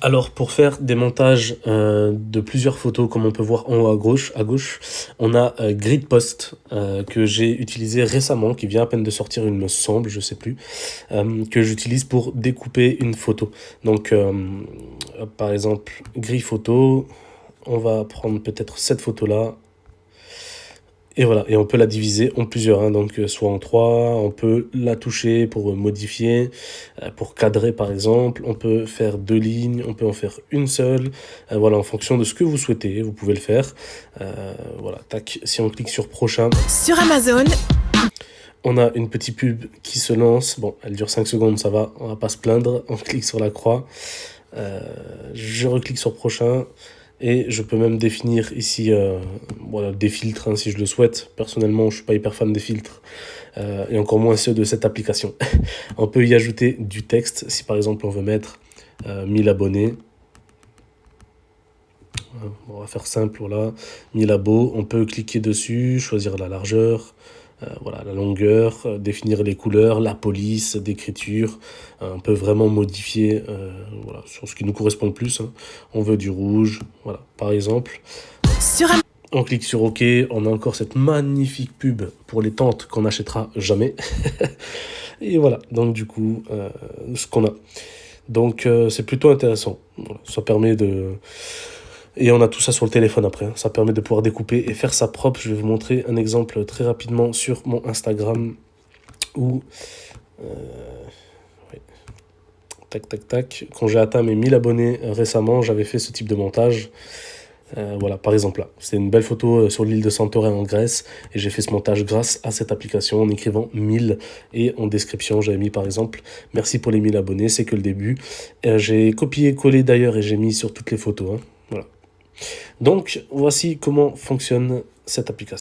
Alors pour faire des montages de plusieurs photos, comme on peut voir en haut à gauche, on a Gridpost que j'ai utilisé récemment, qui vient à peine de sortir, il me semble, je sais plus, que j'utilise pour découper une photo. Donc par exemple, Grid Photo, on va prendre peut-être cette photo-là. Et voilà, et on peut la diviser en plusieurs, hein, donc soit en trois, on peut la toucher pour modifier, pour cadrer par exemple, on peut faire deux lignes, on peut en faire une seule, voilà, en fonction de ce que vous souhaitez, vous pouvez le faire. Voilà, tac, si on clique sur prochain, Sur Amazon, on a une petite pub qui se lance, bon, elle dure 5 secondes, ça va, on va pas se plaindre, on clique sur la croix, je reclique sur prochain, et je peux même définir ici voilà, des filtres hein, si je le souhaite. Personnellement, je ne suis pas hyper fan des filtres, et encore moins ceux de cette application. On peut y ajouter du texte, si par exemple on veut mettre 1000 abonnés. On va faire simple, voilà, 1000 abos. On peut cliquer dessus, choisir la largeur, voilà, la longueur, définir les couleurs, la police d'écriture. On peut vraiment modifier voilà, sur ce qui nous correspond le plus, hein. On veut du rouge, voilà, par exemple. sur Am- On clique sur OK, on a encore cette magnifique pub pour les tentes qu'on n'achètera jamais. Et voilà, donc du coup, ce qu'on a. Donc c'est plutôt intéressant. Voilà, ça permet de... Et on a tout ça sur le téléphone après, hein. Ça permet de pouvoir découper et faire ça propre. Je vais vous montrer un exemple très rapidement sur mon Instagram où... oui, tac, tac, tac. Quand j'ai atteint mes 1000 abonnés récemment, j'avais fait ce type de montage. Voilà, par exemple là, c'est une belle photo sur l'île de Santorin en Grèce et j'ai fait ce montage grâce à cette application en écrivant 1000 et en description j'avais mis par exemple merci pour les 1000 abonnés, c'est que le début. J'ai copié-collé d'ailleurs et j'ai mis sur toutes les photos, hein. Voilà. Donc voici comment fonctionne cette application.